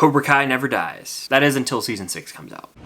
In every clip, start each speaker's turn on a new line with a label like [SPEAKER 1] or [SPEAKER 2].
[SPEAKER 1] Cobra Kai never dies. That is until season 6 comes out.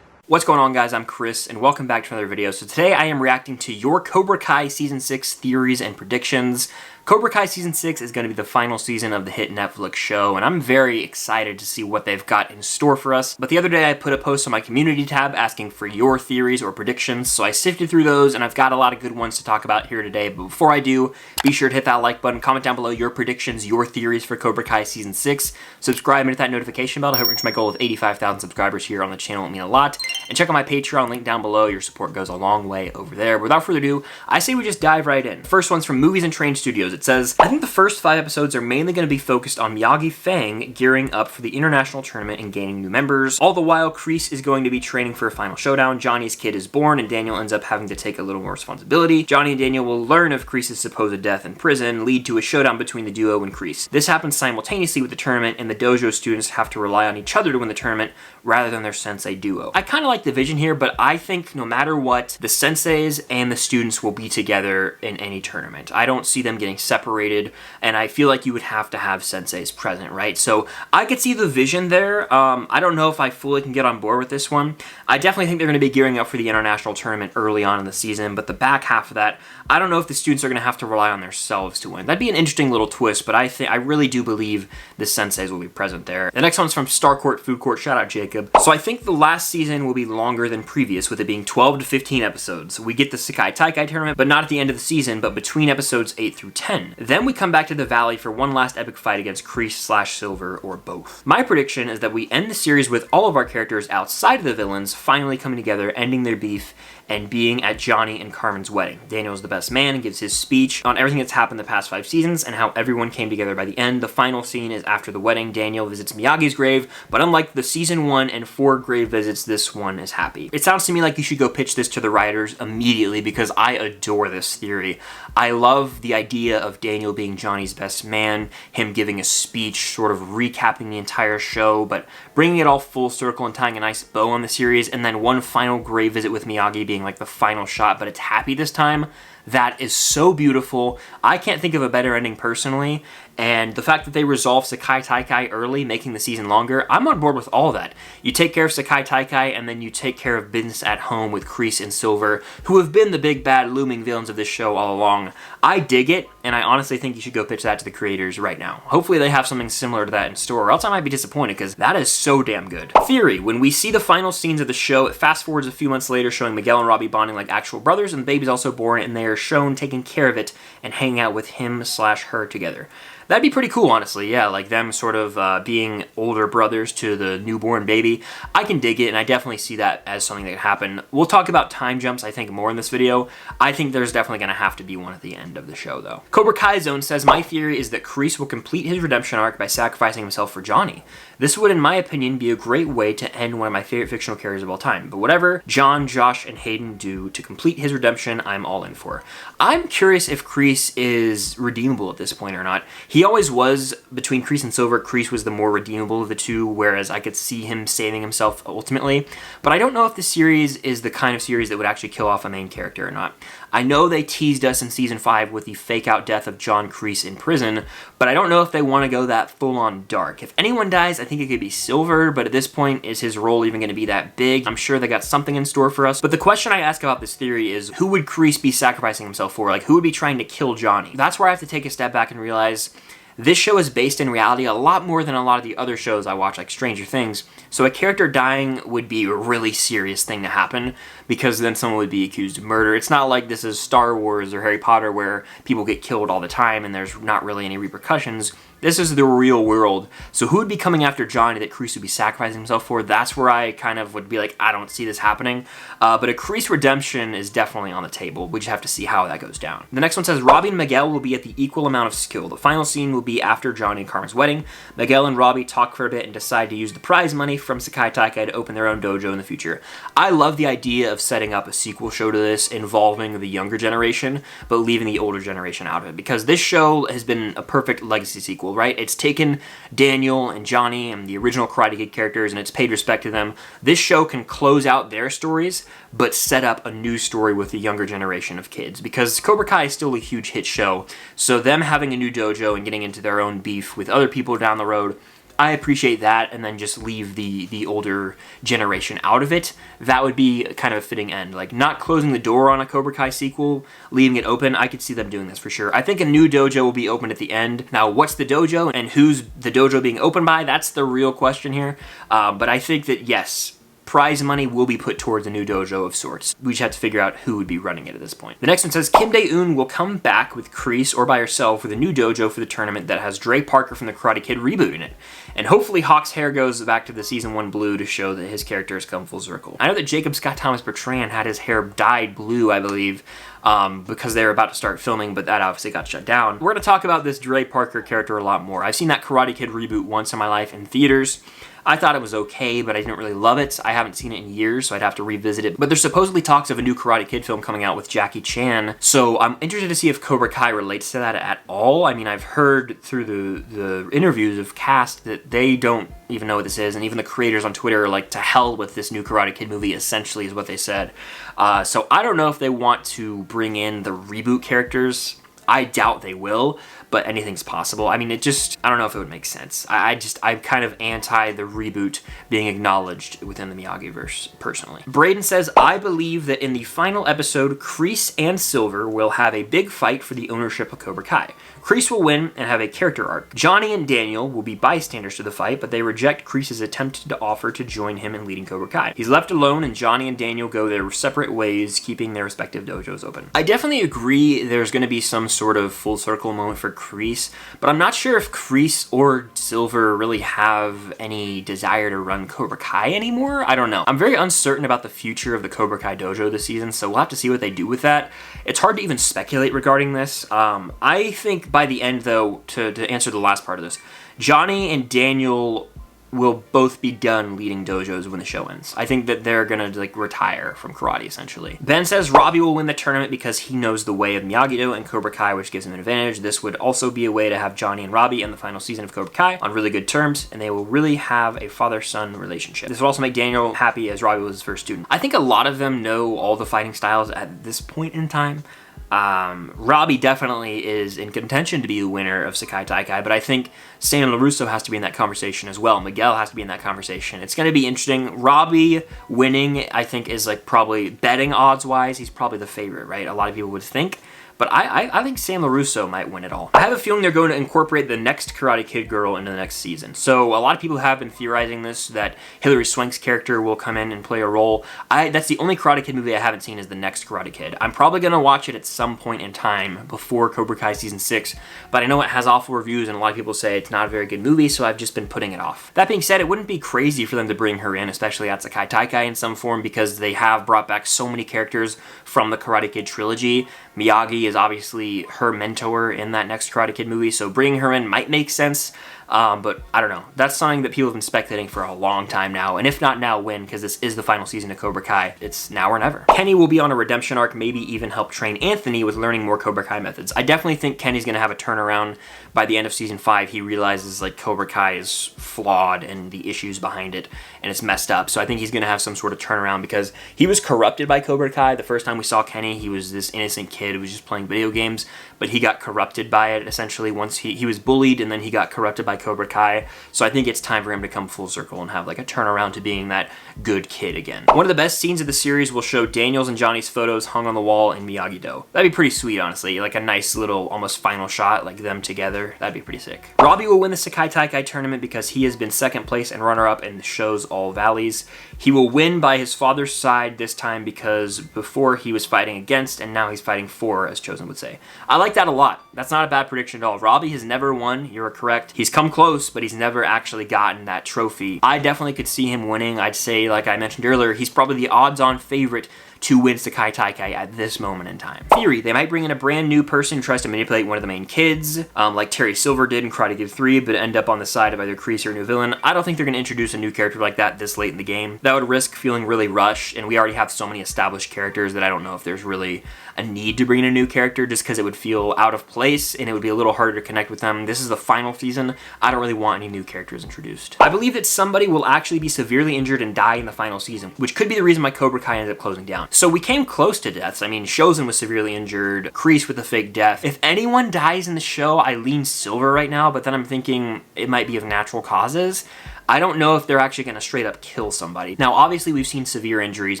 [SPEAKER 1] What's going on, guys? I'm Chris, and welcome back to another video. So today I am reacting to your Cobra Kai Season 6 theories and predictions. Cobra Kai Season 6 is going to be the final season of the hit Netflix show, and I'm very excited to see what they've got in store for us. But the other day I put a post on my community tab asking for your theories or predictions, so I sifted through those, and I've got a lot of good ones to talk about here today. But before I do, be sure to hit that like button, comment down below your predictions, your theories for Cobra Kai Season 6, subscribe and hit that notification bell to help reach my goal of 85,000 subscribers here on the channel. It would mean a lot. And check out my Patreon link down below. Your support goes a long way over there. But without further ado, I say we just dive right in. First one's from Movies and Train Studios. It says, I think the first 5 episodes are mainly going to be focused on Miyagi Fang gearing up for the international tournament and gaining new members. All the while, Kreese is going to be training for a final showdown. Johnny's kid is born, and Daniel ends up having to take a little more responsibility. Johnny and Daniel will learn of Kreese's supposed death in prison, lead to a showdown between the duo and Kreese. This happens simultaneously with the tournament, and the dojo students have to rely on each other to win the tournament rather than their sensei duo. I kind of like the vision here, but I think no matter what, the senseis and the students will be together in any tournament. I don't see them getting separated, and I feel like you would have to have senseis present, right? So I could see the vision there. I don't know if I fully can get on board with this one. I definitely think they're going to be gearing up for the international tournament early on in the season, but the back half of that, I don't know if the students are going to have to rely on themselves to win. That'd be an interesting little twist, but I really do believe the senseis will be present there. The next one's from Starcourt Food Court. Shout out Jacob. So I think the last season will be longer than previous, with it being 12 to 15 episodes. We get the Sekai Taikai tournament, but not at the end of the season, but between episodes 8 through 10. Then we come back to the Valley for one last epic fight against Kreese/Silver, or both. My prediction is that we end the series with all of our characters outside of the villains finally coming together, ending their beef, and being at Johnny and Carmen's wedding. Daniel's the best man and gives his speech on everything that's happened the past 5 seasons and how everyone came together by the end. The final scene is after the wedding. Daniel visits Miyagi's grave, but unlike the season 1 and 4 grave visits, this one is happy. It sounds to me like you should go pitch this to the writers immediately because I adore this theory. I love the idea of Daniel being Johnny's best man, him giving a speech, sort of recapping the entire show, but bringing it all full circle and tying a nice bow on the series, and then one final grave visit with Miyagi being like the final shot, but it's happy this time. That is so beautiful. I can't think of a better ending personally, and the fact that they resolved Sekai Taikai early, making the season longer, I'm on board with all that. You take care of Sekai Taikai, and then you take care of business at home with Kreese and Silver, who have been the big bad looming villains of this show all along. I dig it, and I honestly think you should go pitch that to the creators right now. Hopefully they have something similar to that in store, or else I might be disappointed, because that is so damn good. Theory: when we see the final scenes of the show, it fast forwards a few months later, showing Miguel and Robbie bonding like actual brothers, and the baby's also born, and they are shown taking care of it and hanging out with him/her together. That'd be pretty cool, honestly. Yeah, like them sort of being older brothers to the newborn baby. I can dig it, and I definitely see that as something that could happen. We'll talk about time jumps, I think, more in this video. I think there's definitely going to have to be one at the end of the show, though. Cobra Kai Zone says, my theory is that Kreese will complete his redemption arc by sacrificing himself for Johnny. This would, in my opinion, be a great way to end one of my favorite fictional characters of all time. But whatever John, Josh, and Hayden do to complete his redemption, I'm all in for. I'm curious if Kreese is redeemable at this point or not. He always was. Between Kreese and Silver, Kreese was the more redeemable of the two, whereas I could see him saving himself ultimately. But I don't know if the series is the kind of series that would actually kill off a main character or not. I know they teased us in season 5 with the fake-out death of John Kreese in prison, but I don't know if they want to go that full-on dark. If anyone dies, I think it could be Silver, but at this point, is his role even going to be that big? I'm sure they got something in store for us. But the question I ask about this theory is, who would Kreese be sacrificing himself for? Like, who would be trying to kill Johnny? That's where I have to take a step back and realize this show is based in reality a lot more than a lot of the other shows I watch, like Stranger Things. So a character dying would be a really serious thing to happen, because then someone would be accused of murder. It's not like this is Star Wars or Harry Potter where people get killed all the time and there's not really any repercussions. This is the real world. So who would be coming after Johnny that Kreese would be sacrificing himself for? That's where I kind of would be like, I don't see this happening. But a Kreese redemption is definitely on the table. We just have to see how that goes down. The next one says, Robbie and Miguel will be at the equal amount of skill. The final scene will be after Johnny and Carmen's wedding. Miguel and Robbie talk for a bit and decide to use the prize money from Sekai Taikai to open their own dojo in the future. I love the idea of of setting up a sequel show to this involving the younger generation, but leaving the older generation out of it. Because this show has been a perfect legacy sequel, right? It's taken Daniel and Johnny and the original Karate Kid characters and it's paid respect to them. This show can close out their stories, but set up a new story with the younger generation of kids. Because Cobra Kai is still a huge hit show, so them having a new dojo and getting into their own beef with other people down the road, I appreciate that, and then just leave the older generation out of it. That would be kind of a fitting end. Like, not closing the door on a Cobra Kai sequel, leaving it open. I could see them doing this for sure. I think a new dojo will be opened at the end. Now, what's the dojo and who's the dojo being opened by? That's the real question here. But I think that, yes, prize money will be put towards a new dojo of sorts. We just have to figure out who would be running it at this point. The next one says, Kim Dae-eun will come back with Kreese or by herself with a new dojo for the tournament that has Dre Parker from the Karate Kid reboot in it. And hopefully Hawk's hair goes back to the season 1 blue to show that his character has come full circle. I know that Jacob Scott Thomas Bertrand had his hair dyed blue, I believe, because they were about to start filming, but that obviously got shut down. We're going to talk about this Dre Parker character a lot more. I've seen that Karate Kid reboot once in my life in theaters. I thought it was okay, but I didn't really love it. I haven't seen it in years, so I'd have to revisit it. But there's supposedly talks of a new Karate Kid film coming out with Jackie Chan, so I'm interested to see if Cobra Kai relates to that at all. I mean, I've heard through the interviews of cast that they don't even know what this is, and even the creators on Twitter are like, to hell with this new Karate Kid movie, essentially is what they said. So I don't know if they want to bring in the reboot characters. I doubt they will, but anything's possible. I mean, I don't know if it would make sense. I'm kind of anti the reboot being acknowledged within the Miyagi-verse, personally. Braden says, I believe that in the final episode, Kreese and Silver will have a big fight for the ownership of Cobra Kai. Kreese will win and have a character arc. Johnny and Daniel will be bystanders to the fight, but they reject Kreese's attempted offer to join him in leading Cobra Kai. He's left alone, and Johnny and Daniel go their separate ways, keeping their respective dojos open. I definitely agree there's going to be some sort of full circle moment for Kreese, but I'm not sure if Kreese or Silver really have any desire to run Cobra Kai anymore. I don't know. I'm very uncertain about the future of the Cobra Kai dojo this season, so we'll have to see what they do with that. It's hard to even speculate regarding this. I think by the end, though, to answer the last part of this, Johnny and Daniel will both be done leading dojos when the show ends. I think that they're gonna retire from karate, essentially. Ben says Robbie will win the tournament because he knows the way of Miyagi-Do and Cobra Kai, which gives him an advantage. This would also be a way to have Johnny and Robbie in the final season of Cobra Kai on really good terms, and they will really have a father-son relationship. This would also make Daniel happy, as Robbie was his first student. I think a lot of them know all the fighting styles at this point in time. Robbie definitely is in contention to be the winner of Sekai Taikai, but I think Sam LaRusso has to be in that conversation as well. Miguel has to be in that conversation. It's going to be interesting. Robbie winning, I think, is probably betting odds-wise, he's probably the favorite, right? A lot of people would think. But I think Sam LaRusso might win it all. I have a feeling they're going to incorporate the next Karate Kid girl into the next season. So a lot of people have been theorizing this, that Hilary Swank's character will come in and play a role. That's the only Karate Kid movie I haven't seen is the next Karate Kid. I'm probably going to watch it at some point in time before Cobra Kai Season 6, but I know it has awful reviews and a lot of people say it's not a very good movie, so I've just been putting it off. That being said, it wouldn't be crazy for them to bring her in, especially at Sekai Taikai in some form, because they have brought back so many characters from the Karate Kid trilogy. Miyagi is obviously her mentor in that next Karate Kid movie, so bringing her in might make sense. But I don't know. That's something that people have been speculating for a long time now, and if not now, when? Because this is the final season of Cobra Kai. It's now or never. Kenny will be on a redemption arc, maybe even help train Anthony with learning more Cobra Kai methods. I definitely think Kenny's going to have a turnaround by the end of season 5. He realizes Cobra Kai is flawed and the issues behind it, and it's messed up. So I think he's going to have some sort of turnaround because he was corrupted by Cobra Kai. The first time we saw Kenny, he was this innocent kid who was just playing video games, but he got corrupted by it essentially. Once he was bullied, and then he got corrupted by Cobra Kai. So I think it's time for him to come full circle and have a turnaround to being that good kid again. One of the best scenes of the series will show Daniel's and Johnny's photos hung on the wall in Miyagi-Do. That'd be pretty sweet, honestly. A nice little almost final shot, them together. That'd be pretty sick. Robbie will win the Sekai Taikai tournament because he has been second place and runner-up in the show's All Valleys. He will win by his father's side this time because before he was fighting against and now he's fighting for, as Chosen would say. I like that a lot. That's not a bad prediction at all. Robbie has never won. You're correct. He's come close, but he's never actually gotten that trophy. I definitely could see him winning. I'd say, like I mentioned earlier, he's probably the odds-on favorite to win Sekai Taikai at this moment in time. Theory, they might bring in a brand new person who tries to manipulate one of the main kids, like Terry Silver did in Karate Kid 3, but end up on the side of either Kreese or a new villain. I don't think they're going to introduce a new character like that this late in the game. That would risk feeling really rushed, and we already have so many established characters that I don't know if there's really a need to bring in a new character, just because it would feel out of place and it would be a little harder to connect with them. This is the final season. I don't really want any new characters introduced. I believe that somebody will actually be severely injured and die in the final season, which could be the reason why Cobra Kai ended up closing down. So we came close to deaths. I mean, Shozen was severely injured, Kreese with a fake death. If anyone dies in the show, I lean Silver right now, but then I'm thinking it might be of natural causes. I don't know if they're actually going to straight up kill somebody. Now, obviously, we've seen severe injuries.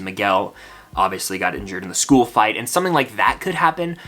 [SPEAKER 1] Miguel obviously got injured in the school fight, and something like that could happen.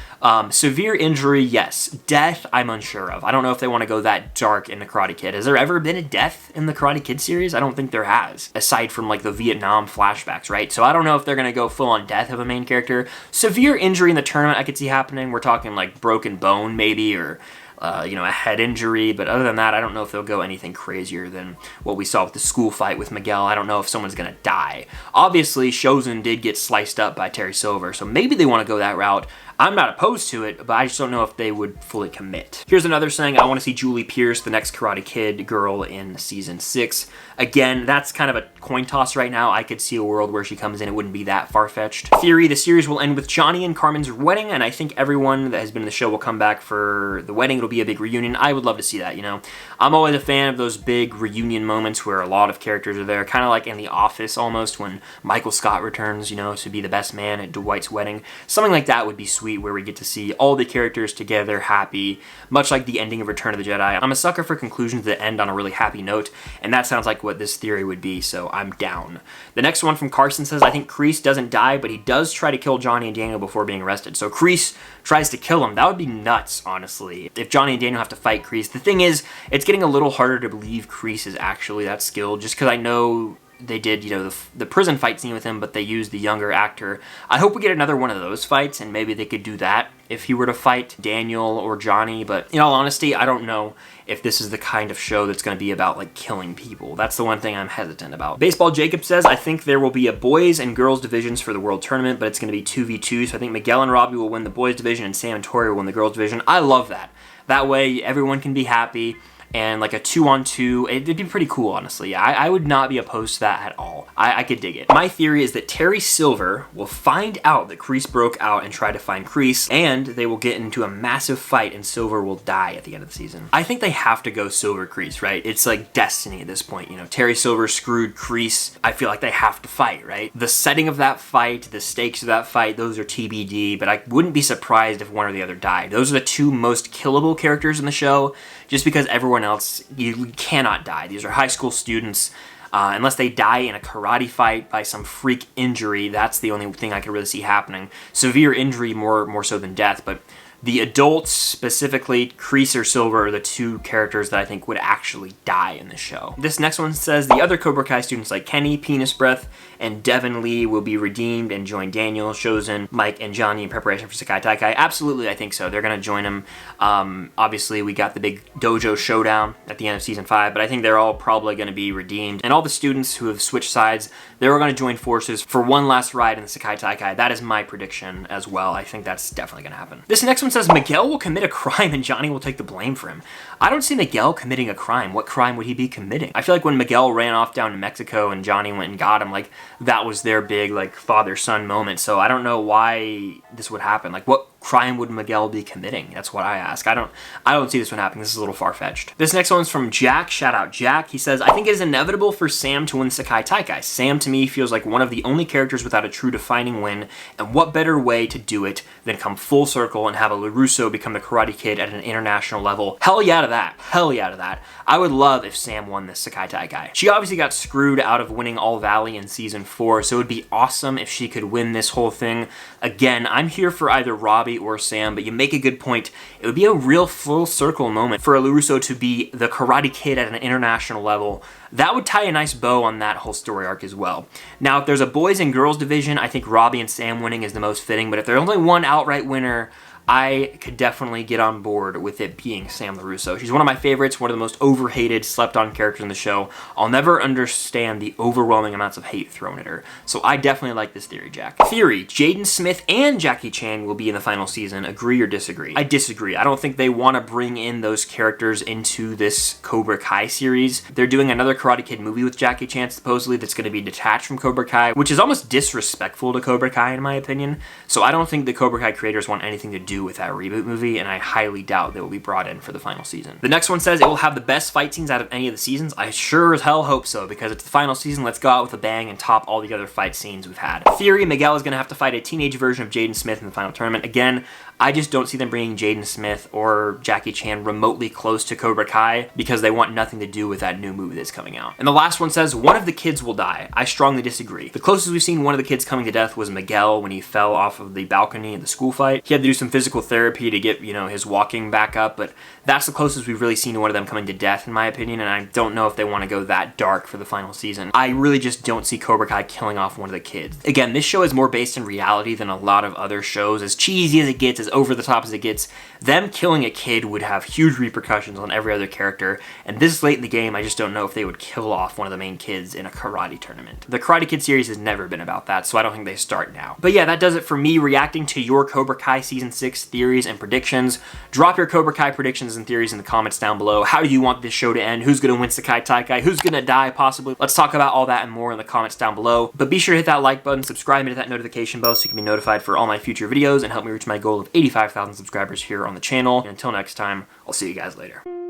[SPEAKER 1] Severe injury, yes. Death, I'm unsure of. I don't know if they want to go that dark in the Karate Kid. Has there ever been a death in the Karate Kid series? I don't think there has, aside from like the Vietnam flashbacks, right? So I don't know if they're going to go full on death of a main character. Severe injury in the tournament I could see happening. We're talking like broken bone maybe, or a head injury, but other than that, I don't know if they'll go anything crazier than what we saw with the school fight with Miguel. I don't know if someone's gonna die. Obviously, Shozen did get sliced up by Terry Silver, so maybe they want to go that route. I'm not opposed to it, but I just don't know if they would fully commit. Here's another saying: I want to see Julie Pierce, the next Karate Kid girl in season 6. Again, that's kind of a coin toss right now. I could see a world where she comes in. It wouldn't be that far-fetched. Theory, the series will end with Johnny and Carmen's wedding, and I think everyone that has been in the show will come back for the wedding. It'll be a big reunion. I would love to see that, you know. I'm always a fan of those big reunion moments where a lot of characters are there, kind of like in The Office almost, when Michael Scott returns, you know, to be the best man at Dwight's wedding. Something like that would be sweet, where we get to see all the characters together happy, much like the ending of Return of the Jedi. I'm a sucker for conclusions that end on a really happy note, and that sounds like what this theory would be, so I'm down. The next one from Carson says, I think Kreese doesn't die, but he does try to kill Johnny and Daniel before being arrested. So Kreese tries to kill him. That would be nuts, honestly, if Johnny and Daniel have to fight Kreese. The thing is, it's getting a little harder to believe Kreese is actually that skilled, just because I know they did, you know, the prison fight scene with him, but they used the younger actor. I hope we get another one of those fights, and maybe they could do that if he were to fight Daniel or Johnny. But in all honesty, I don't know if this is the kind of show that's going to be about, like, killing people. That's the one thing I'm hesitant about. Baseball Jacob says, I think there will be a boys and girls divisions for the World Tournament, but it's going to be 2v2, so I think Miguel and Robbie will win the boys division, and Sam and Tori will win the girls division. I love that. That way, everyone can be happy. And like a 2-on-2, it'd be pretty cool, honestly. I would not be opposed to that at all. I could dig it. My theory is that Terry Silver will find out that Kreese broke out and try to find Kreese, and they will get into a massive fight and Silver will die at the end of the season. I think they have to go Silver Kreese, right? It's like destiny at this point, you know. Terry Silver screwed Kreese. I feel like they have to fight, right? The setting of that fight, the stakes of that fight, those are TBD, but I wouldn't be surprised if one or the other died. Those are the two most killable characters in the show, just because everyone else, you cannot die. These are high school students. Unless they die in a karate fight by some freak injury, that's the only thing I could really see happening. Severe injury more so than death, but the adults, specifically Kreese or Silver, are the two characters that I think would actually die in the show. This next one says, the other Cobra Kai students like Kenny, Penis Breath, and Devin Lee will be redeemed and join Daniel, Shozen, Mike, and Johnny in preparation for Sekai Taikai. Absolutely, I think so. They're going to join them. Obviously, we got the big dojo showdown at the end of Season 5, but I think they're all probably going to be redeemed. And all the students who have switched sides, they're going to join forces for one last ride in the Sekai Taikai. That is my prediction as well. I think that's definitely going to happen. This next one says, Miguel will commit a crime and Johnny will take the blame for him. I don't see Miguel committing a crime. What crime would he be committing? I feel like when Miguel ran off down to Mexico and Johnny went and got him, like, that was their big, like, father-son moment. So I don't know why this would happen. Like, what crime would Miguel be committing? That's what I ask. I don't see this one happening. This is a little far-fetched. This next one's from Jack. Shout out Jack. He says, I think it is inevitable for Sam to win Sekai Taikai. Sam, to me, feels like one of the only characters without a true defining win, and what better way to do it than come full circle and have a LaRusso become the Karate Kid at an international level? Hell yeah to that. Hell yeah to that. I would love if Sam won this Sekai Taikai. She obviously got screwed out of winning All Valley in Season 4, so it would be awesome if she could win this whole thing. Again, I'm here for either Robbie or Sam, but you make a good point. It would be a real full circle moment for a LaRusso to be the Karate Kid at an international level. That would tie a nice bow on that whole story arc as well. Now, if there's a boys and girls division, I think Robbie and Sam winning is the most fitting, but if there's only one outright winner, I could definitely get on board with it being Sam LaRusso. She's one of my favorites, one of the most overhated, slept-on characters in the show. I'll never understand the overwhelming amounts of hate thrown at her. So I definitely like this theory, Jack. Theory, Jaden Smith and Jackie Chan will be in the final season. Agree or disagree? I disagree. I don't think they want to bring in those characters into this Cobra Kai series. They're doing another Karate Kid movie with Jackie Chan, supposedly, that's going to be detached from Cobra Kai, which is almost disrespectful to Cobra Kai, in my opinion. So I don't think the Cobra Kai creators want anything to do with that reboot movie, and I highly doubt they will be brought in for the final season. The next one says it will have the best fight scenes out of any of the seasons. I sure as hell hope so, because it's the final season. Let's go out with a bang and top all the other fight scenes we've had. Theory, Miguel is going to have to fight a teenage version of Jaden Smith in the final tournament. Again, I just don't see them bringing Jaden Smith or Jackie Chan remotely close to Cobra Kai because they want nothing to do with that new movie that's coming out. And the last one says one of the kids will die. I strongly disagree. The closest we've seen one of the kids coming to death was Miguel when he fell off of the balcony in the school fight. He had to do some physical therapy to get, his walking back up, but that's the closest we've really seen to one of them coming to death, in my opinion, and I don't know if they want to go that dark for the final season. I really just don't see Cobra Kai killing off one of the kids. Again, this show is more based in reality than a lot of other shows. As cheesy as it gets, as over the top as it gets, them killing a kid would have huge repercussions on every other character, and this late in the game, I just don't know if they would kill off one of the main kids in a karate tournament. The Karate Kid series has never been about that, so I don't think they start now. But yeah, that does it for me reacting to your Cobra Kai Season 6 theories and predictions. Drop your Cobra Kai predictions and theories in the comments down below. How do you want this show to end? Who's going to win Sekai Taikai? Who's going to die, possibly? Let's talk about all that and more in the comments down below. But be sure to hit that like button, subscribe, and hit that notification bell so you can be notified for all my future videos and help me reach my goal of 85,000 subscribers here on the channel. And until next time, I'll see you guys later.